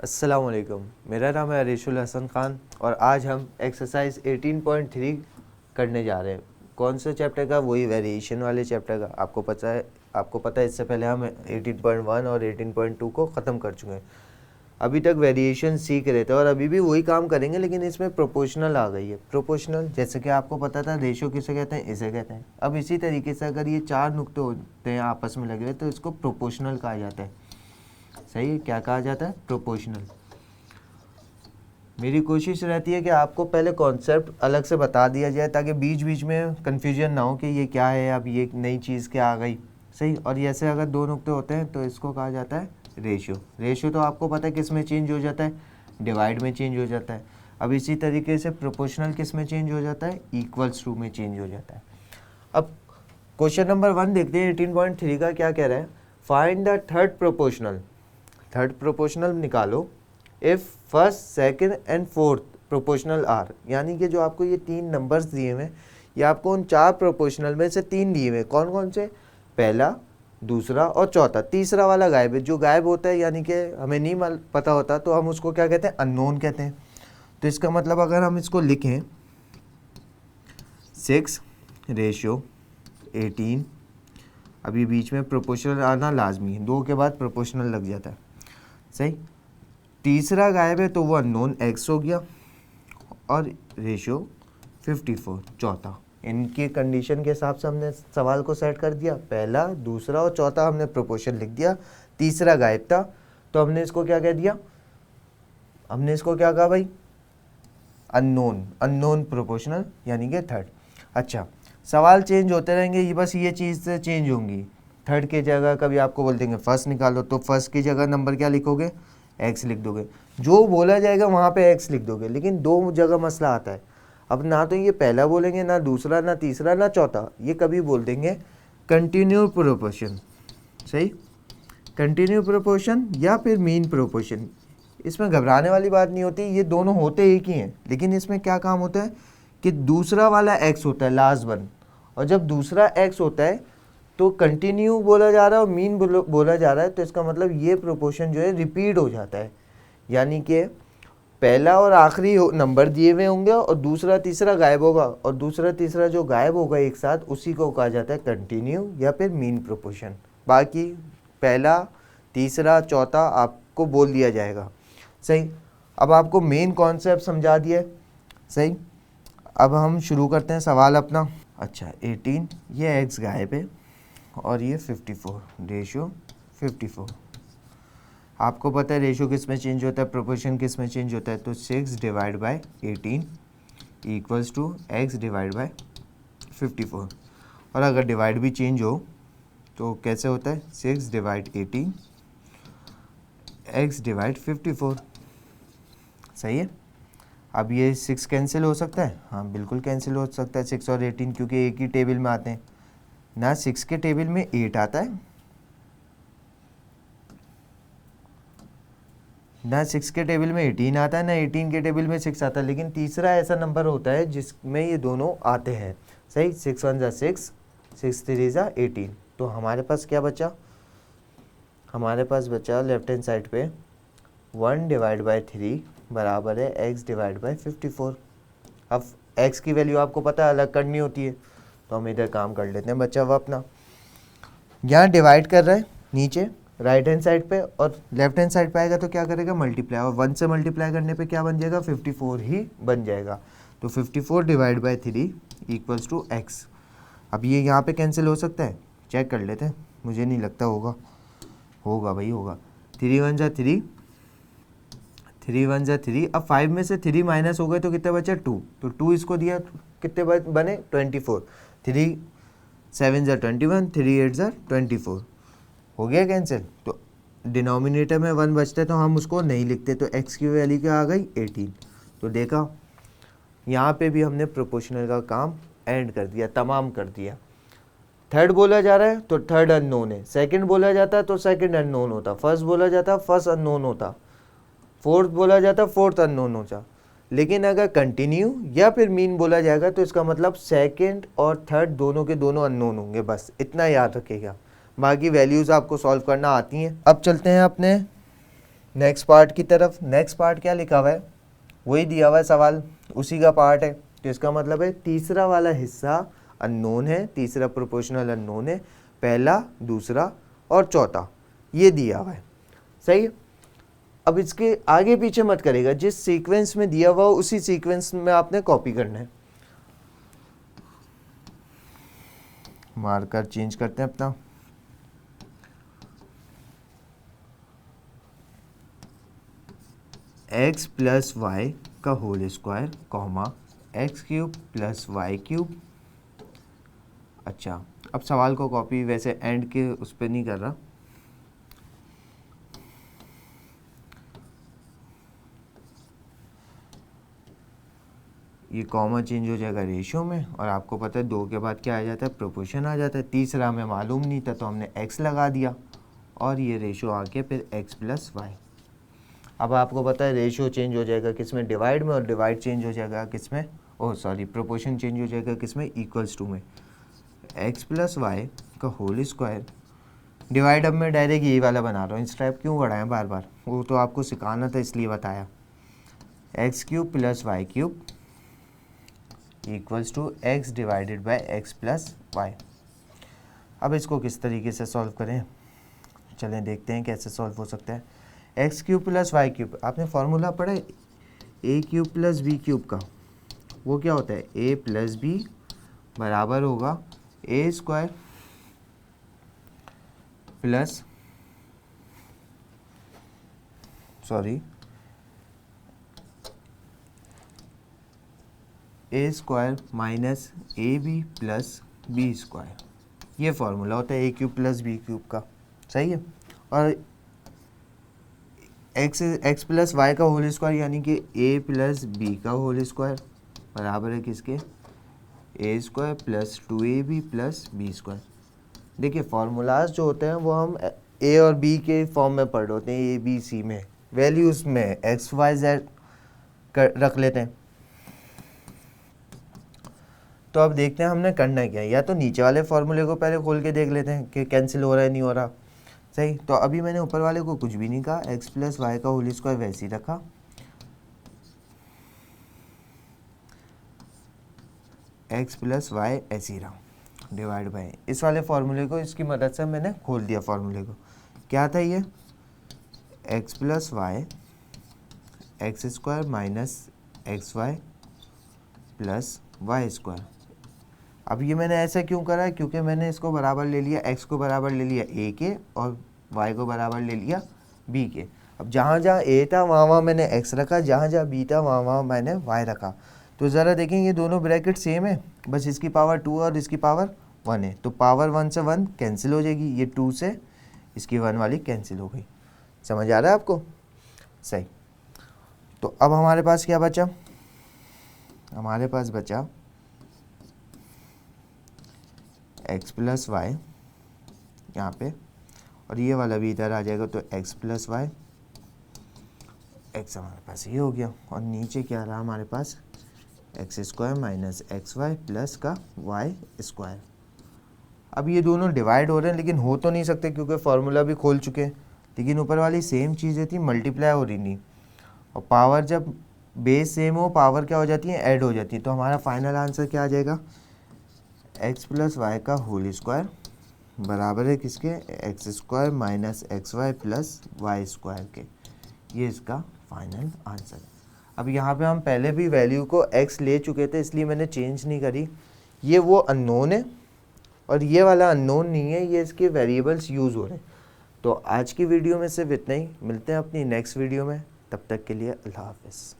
अस्सलाम वालेकुम। मेरा नाम है अरीशुल हसन ख़ान और आज हम एक्सरसाइज 18.3 करने जा रहे हैं। कौन से चैप्टर का? वही वेरिएशन वाले चैप्टर का। आपको पता है इससे पहले हम 18.1 और 18.2 को ख़त्म कर चुके हैं। अभी तक वेरिएशन सीख रहे थे और अभी भी वही काम करेंगे, लेकिन इसमें प्रोपोर्शनल आ गई है। प्रोपोर्शनल जैसे कि आपको पता था रेशो किसे कहते हैं, इसे कहते हैं। अब इसी तरीके से अगर ये चार नुक्ते होते हैं आपस में लगे हुए तो इसको प्रोपोर्शनल कहा जाता है। सही है, क्या कहा जाता है? प्रोपोर्शनल। मेरी कोशिश रहती है कि आपको पहले कॉन्सेप्ट अलग से बता दिया जाए ताकि बीच बीच में कन्फ्यूजन ना हो कि ये क्या है, अब ये नई चीज़ क्या आ गई। सही। और ऐसे अगर दो नुक्ते होते हैं तो इसको कहा जाता है रेशियो। रेशियो तो आपको पता है किस में चेंज हो जाता है? डिवाइड में चेंज हो जाता है। अब इसी तरीके से प्रोपोर्शनल किस में चेंज हो जाता है? इक्वल्स टू में चेंज हो जाता है। अब क्वेश्चन नंबर 1 देखते हैं। 18.3 का क्या कह रहा है? Find the third proportional. Third proportional निकालो if first, second and fourth proportional are. यानी कि जो आपको ये तीन नंबर्स दिए हुए हैं, ये आपको उन चार प्रोपोर्शनल में से तीन दिए हुए हैं। कौन कौन से? पहला, दूसरा और चौथा। तीसरा वाला गायब है। जो गायब होता है यानी कि हमें नहीं पता होता तो हम उसको क्या कहते हैं? अननोन कहते हैं। तो इसका मतलब अगर हम इसको लिखें 6 रेशियो 18, अभी बीच में प्रोपोर्शनल आना लाजमी है, 2 के बाद प्रोपोर्शनल लग जाता है। सही। तीसरा गायब है तो वो अननोन x हो गया और रेशियो 54 चौथा। इनके कंडीशन के हिसाब से हमने सवाल को सेट कर दिया। पहला, दूसरा और चौथा हमने प्रोपोर्शन लिख दिया। तीसरा गायब था तो हमने इसको क्या कह दिया? हमने इसको क्या कहा भाई? अननोन प्रोपोर्शनल यानी कि थर्ड। अच्छा, सवाल चेंज होते रहेंगे, ये बस ये चीज़ से चेंज होंगी। थर्ड की जगह कभी आपको बोल देंगे फर्स्ट निकालो तो फर्स्ट की जगह नंबर क्या लिखोगे? एक्स लिख दोगे। जो बोला जाएगा वहाँ पे एक्स लिख दोगे। लेकिन दो जगह मसला आता है। अब ना तो ये पहला बोलेंगे, ना दूसरा, ना तीसरा, ना चौथा। ये कभी बोल देंगे कंटिन्यू प्रोपोर्शन। सही, कंटिन्यू प्रोपोर्शन या फिर मीन प्रोपोर्शन। इसमें घबराने वाली बात नहीं होती, ये दोनों होते एक ही हैं। लेकिन इसमें क्या काम होता है कि दूसरा वाला एक्स होता है लास्ट वन, और जब दूसरा एक्स होता है तो कंटिन्यू बोला जा रहा है और मीन बोला जा रहा है, तो इसका मतलब ये प्रोपोर्शन जो है रिपीट हो जाता है। यानी कि पहला और आखिरी नंबर दिए हुए होंगे और दूसरा तीसरा गायब होगा, और दूसरा तीसरा जो गायब होगा एक साथ, उसी को कहा जाता है कंटिन्यू या फिर मीन प्रोपोर्शन। बाकी पहला, तीसरा, चौथा आपको बोल दिया जाएगा। सही। अब आपको मेन कॉन्सेप्ट समझा दिया। सही। अब हम शुरू करते हैं सवाल अपना। अच्छा, 18, ये एक्स गायब है और ये 54, रेशियो 54। आपको पता है रेशियो किस में चेंज होता है, प्रोपोर्शन किस में चेंज होता है? तो 6 divide by 18 equals to X divide by 54। और अगर डिवाइड भी चेंज हो तो कैसे होता है? 6 डिवाइड 18 एक्स डिवाइड 54। सही है। अब ये 6 कैंसिल हो सकता है? हाँ बिल्कुल कैंसिल हो सकता है 6 और 18, क्योंकि एक ही टेबल में आते हैं ना। 6 के टेबल में 8 आता है, ना 6 के टेबल में 18 आता है, ना 18 के टेबल में 6 आता है। लेकिन तीसरा ऐसा नंबर होता है जिसमें ये दोनों आते हैं। सही। 6 1 जा 6, 6 3 जा 18। तो हमारे पास क्या बचा? हमारे पास बचा लेफ्ट हैंड साइड पे 1 डिवाइड बाई 3 बराबर है x डिवाइड बाई 54। अब x की वैल्यू आपको पता है अलग करनी होती है, तो हम इधर काम कर लेते हैं। बच्चा वो अपना यहाँ डिवाइड कर रहा है नीचे राइट हैंड साइड पे, और लेफ्ट हैंड साइड पे आएगा तो क्या करेगा? मल्टीप्लाई। और 1 से मल्टीप्लाई करने पे क्या बन जाएगा? 54 ही बन जाएगा। तो 54 divide by 3 equals to x। अब ये यहाँ पे कैंसिल हो सकता है? चेक कर लेते हैं, मुझे नहीं लगता होगा भाई होगा। 3 1 जा 3, 3 1 जा 3। अब 5 में से 3 माइनस हो गए तो कितने बचे? 2। तो 2 इसको दिया, कितने बने? 24। 3 7 जा 21, 3 8 जा 24। हो गया कैंसिल। तो डिनोमिनेटर में 1 बचता है तो हम उसको नहीं लिखते, तो x की वैल्यू क्या आ गई? 18। तो देखा, यहाँ पे भी हमने प्रोपोर्शनल का काम एंड कर दिया, तमाम कर दिया। थर्ड बोला जा रहा है तो थर्ड अननोन है, सेकंड बोला जाता तो सेकंड अननोन होता, फर्स्ट बोला जाता फर्स्ट अननोन होता, फोर्थ बोला जाता फोर्थ अननोन होता। लेकिन अगर कंटिन्यू या फिर मीन बोला जाएगा तो इसका मतलब सेकंड और थर्ड दोनों के दोनों अननोन होंगे। बस इतना याद रखिएगा, बाकी वैल्यूज़ आपको सॉल्व करना आती हैं। अब चलते हैं अपने नेक्स्ट पार्ट की तरफ। नेक्स्ट पार्ट क्या लिखा हुआ है, वही दिया हुआ है सवाल, उसी का पार्ट है। तो इसका मतलब है तीसरा वाला हिस्सा अननोन है, तीसरा प्रोपोर्शनल अननोन है, पहला, दूसरा और चौथा ये दिया हुआ है, सही है। अब इसके आगे पीछे मत करेगा, जिस सीक्वेंस में दिया हुआ उसी सीक्वेंस में आपने कॉपी करना है। मार्कर चेंज करते हैं अपना, x प्लस वाई का whole square comma X cube plus Y cube. अच्छा, अब सवाल को कॉपी वैसे एंड के उस पर नहीं कर रहा, ये कॉमा चेंज हो जाएगा रेशियो में, और आपको पता है 2 के बाद क्या आ जाता है, प्रोपोर्शन आ जाता है। तीसरा हमें मालूम नहीं था तो हमने x लगा दिया, और ये रेशियो आ गया फिर x प्लस वाई। अब आपको पता है रेशियो चेंज हो जाएगा किस में, डिवाइड में, और डिवाइड चेंज हो जाएगा किस में, ओह सॉरी, प्रोपोर्शन चेंज हो जाएगा किस में, इक्वल्स टू में। x प्लस वाई का होल स्क्वायर डिवाइड, अब मैं डायरेक्ट यही वाला बना रहा हूँ, इस टाइप क्यों बढ़ाएं बार बार, वो तो आपको सिखाना था इसलिए बताया। X cube plus Y cube equals to X divided by X plus Y. अब इसको किस तरीके से सॉल्व करें, चलें देखते हैं कैसे सॉल्व हो सकता है। X cube plus Y cube, आपने फार्मूला पढ़ा है A cube plus B cube का, वो क्या होता है, ए प्लस बी बराबर होगा A square plus, sorry, A square minus A B plus B square. ये फार्मूला होता है A cube plus B cube का, सही है। और एक्स प्लस वाई का होल स्क्वायर यानी कि ए प्लस बी का होल स्क्वायर बराबर है किसके, A square plus 2ab plus B square. देखिए फार्मूलाज जो होते हैं वो हम ए और बी के फॉर्म में पढ़ होते हैं, ए बी सी में, वैल्यूज़ में एक्स वाई जेड रख लेते हैं। तो अब देखते हैं हमने करना क्या है, या तो नीचे वाले फार्मूले को पहले खोल के देख लेते हैं कि कैंसिल हो रहा है नहीं हो रहा, सही। तो अभी मैंने ऊपर वाले को कुछ भी नहीं कहा, एक्स प्लस वाई का होल स्क्वायर वैसे ही रखा, एक्स प्लस वाई ऐसे ही रहा, डिवाइड बाई इस वाले फार्मूले को, इसकी मदद से मैंने खोल दिया फार्मूले को। क्या था ये, X plus Y X square minus x Y plus Y square. अब ये मैंने ऐसा क्यों करा है, क्योंकि मैंने इसको बराबर ले लिया, x को बराबर ले लिया a के और y को बराबर ले लिया b के। अब जहाँ जहाँ a था वहाँ वहाँ मैंने x रखा, जहाँ जहाँ b था वहाँ वहाँ मैंने y रखा। तो ज़रा देखें ये दोनों ब्रैकेट सेम है, बस इसकी पावर 2 और इसकी पावर 1 है, तो पावर 1 से 1 कैंसिल हो जाएगी, ये 2 से इसकी 1 वाली कैंसिल हो गई। समझ आ रहा है आपको, सही। तो अब हमारे पास क्या बचा, हमारे पास बचा एक्स प्लस वाई यहाँ पे, और ये वाला भी इधर आ जाएगा, तो एक्स प्लस वाई, एक्स हमारे पास ये हो गया, और नीचे क्या रहा हमारे पास, X square minus x Y plus का वाई स्क्वायर। अब ये दोनों डिवाइड हो रहे हैं लेकिन हो तो नहीं सकते क्योंकि फार्मूला भी खोल चुके हैं, लेकिन ऊपर वाली सेम चीज़ें थी, मल्टीप्लाई हो रही नहीं, और पावर जब बेस सेम हो पावर क्या हो जाती है, ऐड हो जाती है। तो हमारा फाइनल आंसर क्या आ जाएगा, एक्स प्लस वाई का होल स्क्वायर बराबर है किसके, x square minus x Y plus Y square के। ये इसका फाइनल आंसर है। अब यहाँ पे हम पहले भी वैल्यू को x ले चुके थे इसलिए मैंने चेंज नहीं करी, ये वो अननोन है और ये वाला अननोन नहीं है, ये इसके वेरिएबल्स यूज़ हो रहे हैं। तो आज की वीडियो में सिर्फ इतना ही, मिलते हैं अपनी नेक्स्ट वीडियो में, तब तक के लिए अल्लाह हाफ़िज़।